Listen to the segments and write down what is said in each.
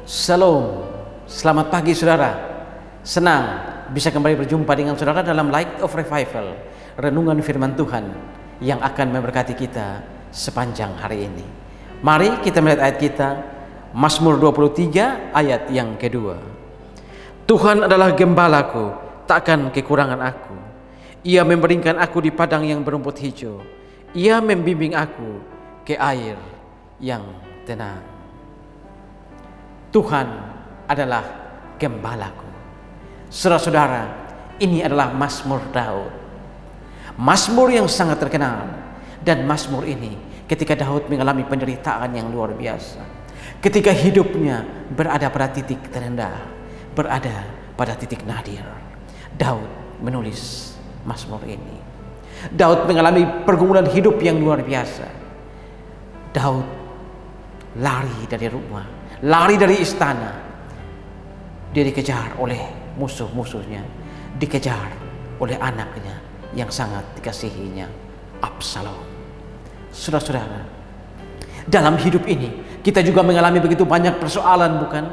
Shalom, selamat pagi saudara. Senang bisa kembali berjumpa dengan saudara dalam Light of Revival, renungan firman Tuhan yang akan memberkati kita sepanjang hari ini. Mari kita melihat ayat kita, Mazmur 23 ayat yang kedua. Tuhan adalah gembalaku, takkan kekurangan aku. Ia membaringkan aku di padang yang berumput hijau. Ia membimbing aku ke air yang tenang. Tuhan adalah gembalaku. Saudara-saudara, ini adalah Mazmur Daud. Mazmur yang sangat terkenal. Dan Mazmur ini ketika Daud mengalami penderitaan yang luar biasa. Ketika hidupnya berada pada titik terendah, berada pada titik nadir, Daud menulis Mazmur ini. Daud mengalami pergumulan hidup yang luar biasa. Daud lari dari rumah, lari dari istana. Dia dikejar oleh musuh-musuhnya, dikejar oleh anaknya yang sangat dikasihinya, Absalom. Saudara-saudara, dalam hidup ini kita juga mengalami begitu banyak persoalan, bukan?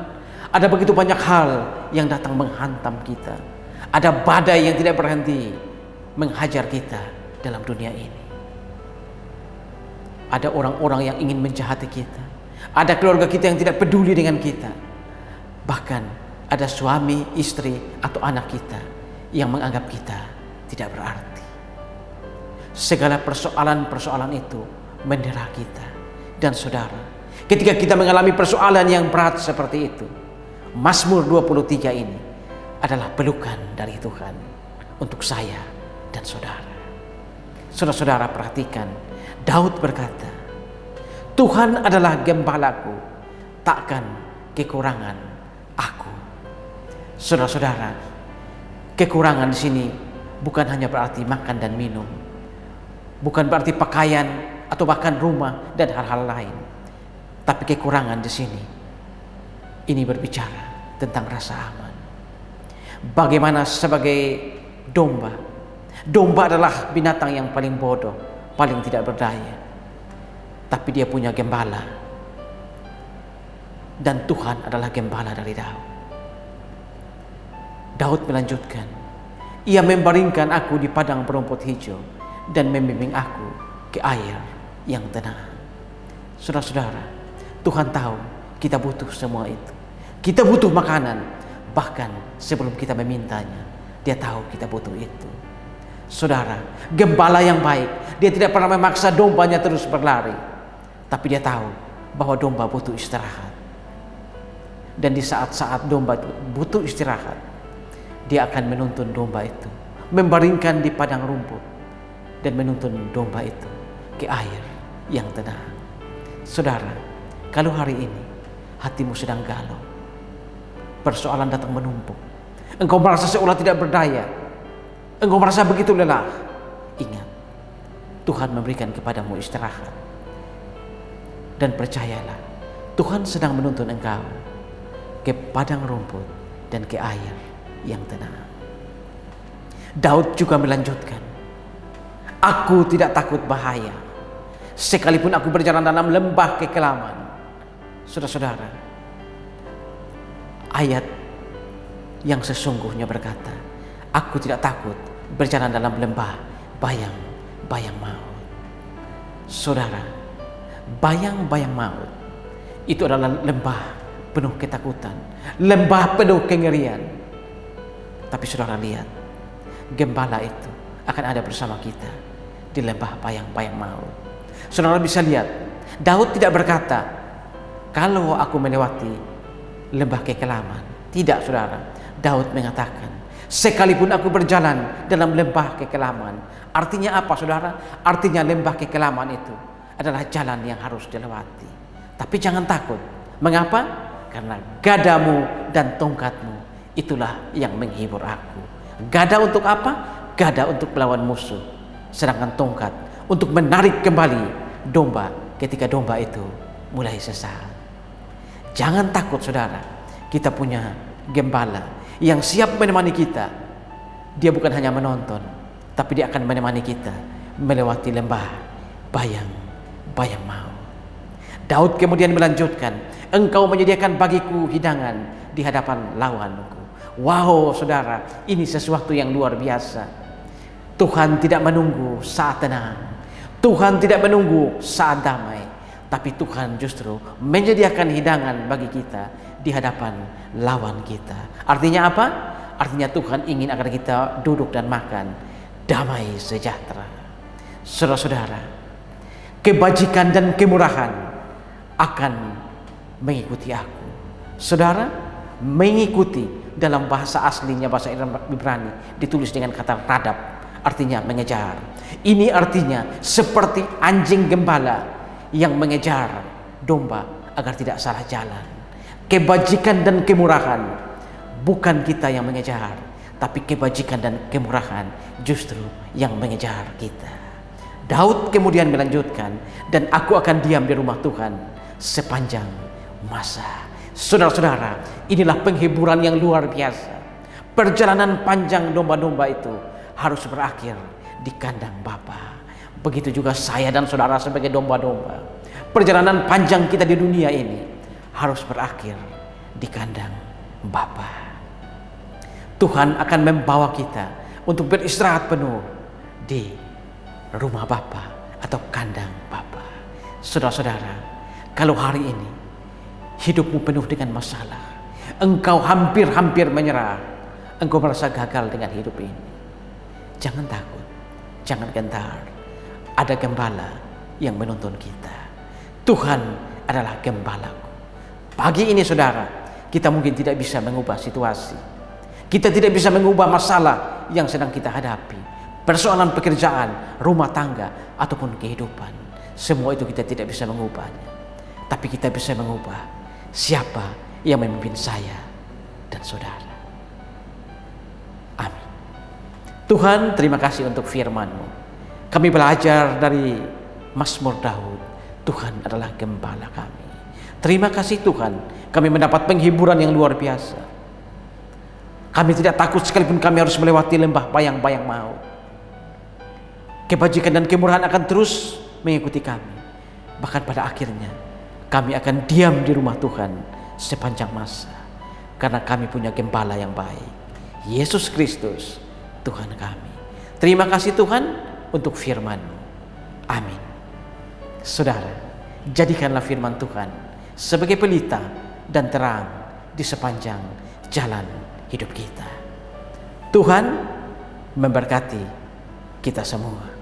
Ada begitu banyak hal yang datang menghantam kita. Ada badai yang tidak berhenti menghajar kita dalam dunia ini. Ada orang-orang yang ingin menjahati kita. Ada keluarga kita yang tidak peduli dengan kita. Bahkan ada suami, istri, atau anak kita yang menganggap kita tidak berarti. Segala persoalan-persoalan itu mendera kita. Dan saudara, ketika kita mengalami persoalan yang berat seperti itu, Mazmur 23 ini adalah pelukan dari Tuhan untuk saya dan saudara. Saudara-saudara perhatikan, Daud berkata, Tuhan adalah gembalaku, takkan kekurangan aku. Saudara-saudara, kekurangan di sini bukan hanya berarti makan dan minum, bukan berarti pakaian atau bahkan rumah dan hal-hal lain. Tapi kekurangan di sini, ini berbicara tentang rasa aman. Bagaimana sebagai domba, domba adalah binatang yang paling bodoh, paling tidak berdaya. Tapi dia punya gembala. Dan Tuhan adalah gembala dari Daud. Daud melanjutkan, ia membaringkan aku di padang berumput hijau dan membimbing aku ke air yang tenang. Saudara-saudara, Tuhan tahu kita butuh semua itu. Kita butuh makanan. Bahkan sebelum kita memintanya, dia tahu kita butuh itu. Saudara, gembala yang baik, dia tidak pernah memaksa dombanya terus berlari. Tapi dia tahu bahwa domba butuh istirahat. Dan di saat-saat domba butuh istirahat, dia akan menuntun domba itu, membaringkan di padang rumput, dan menuntun domba itu ke air yang tenang. Saudara, kalau hari ini hatimu sedang galau, persoalan datang menumpuk, engkau merasa seolah tidak berdaya, engkau merasa begitu lelah, ingat, Tuhan memberikan kepadamu istirahat. Dan percayalah, Tuhan sedang menuntun engkau ke padang rumput dan ke air yang tenang. Daud juga melanjutkan, aku tidak takut bahaya, sekalipun aku berjalan dalam lembah kekelaman. Saudara-saudara, ayat yang sesungguhnya berkata, aku tidak takut berjalan dalam lembah bayang-bayang maut. Saudara, bayang-bayang maut itu adalah lembah penuh ketakutan, lembah penuh kengerian. Tapi saudara lihat, gembala itu akan ada bersama kita di lembah bayang-bayang maut. Saudara bisa lihat, Daud tidak berkata, kalau aku melewati lembah kekelaman. Tidak, saudara. Daud mengatakan, sekalipun aku berjalan dalam lembah kekelaman. Artinya apa, saudara? Artinya lembah kekelaman itu adalah jalan yang harus dilewati. Tapi jangan takut. Mengapa? Karena gadamu dan tongkatmu itulah yang menghibur aku. Gada untuk apa? Gada untuk melawan musuh. Sedangkan tongkat untuk menarik kembali domba ketika domba itu mulai sesat. Jangan takut, saudara. Kita punya gembala yang siap menemani kita. Dia bukan hanya menonton, tapi dia akan menemani kita melewati lembah bayang maut. Daud kemudian melanjutkan, Engkau menyediakan bagiku hidangan di hadapan lawanku. Wow, saudara, ini sesuatu yang luar biasa. Tuhan tidak menunggu saat tenang. Tuhan tidak menunggu saat damai. Tapi Tuhan justru menyediakan hidangan bagi kita di hadapan lawan kita. Artinya apa? Artinya Tuhan ingin agar kita duduk dan makan damai sejahtera. Saudara-saudara, kebajikan dan kemurahan akan mengikuti aku. Saudara, mengikuti dalam bahasa aslinya, bahasa Ibrani, ditulis dengan kata radab, artinya mengejar. Ini artinya seperti anjing gembala yang mengejar domba agar tidak salah jalan. Kebajikan dan kemurahan bukan kita yang mengejar, tapi kebajikan dan kemurahan justru yang mengejar kita. Daud kemudian melanjutkan, dan aku akan diam di rumah Tuhan sepanjang masa. Saudara-saudara, inilah penghiburan yang luar biasa. Perjalanan panjang domba-domba itu harus berakhir di kandang Bapa. Begitu juga saya dan saudara sebagai domba-domba. Perjalanan panjang kita di dunia ini harus berakhir di kandang Bapa. Tuhan akan membawa kita untuk beristirahat penuh di rumah Bapa atau kandang Bapa. Saudara-saudara, kalau hari ini hidupmu penuh dengan masalah, engkau hampir-hampir menyerah, engkau merasa gagal dengan hidup ini, jangan takut, jangan gentar. Ada gembala yang menuntun kita. Tuhan adalah gembalaku. Pagi ini saudara, kita mungkin tidak bisa mengubah situasi. Kita tidak bisa mengubah masalah yang sedang kita hadapi. Persoalan pekerjaan, rumah tangga, ataupun kehidupan. Semua itu kita tidak bisa mengubahnya. Tapi kita bisa mengubah siapa yang memimpin saya dan saudara. Amin. Tuhan, terima kasih untuk firman-Mu. Kami belajar dari Mazmur Daud, Tuhan adalah gembala kami. Terima kasih Tuhan, kami mendapat penghiburan yang luar biasa. Kami tidak takut sekalipun kami harus melewati lembah bayang-bayang maut. Kebajikan dan kemurahan akan terus mengikuti kami. Bahkan pada akhirnya kami akan diam di rumah Tuhan sepanjang masa. Karena kami punya gembala yang baik, Yesus Kristus, Tuhan kami. Terima kasih Tuhan untuk firman-Mu. Amin. Saudara, jadikanlah firman Tuhan sebagai pelita dan terang di sepanjang jalan hidup kita. Tuhan memberkati kita semua.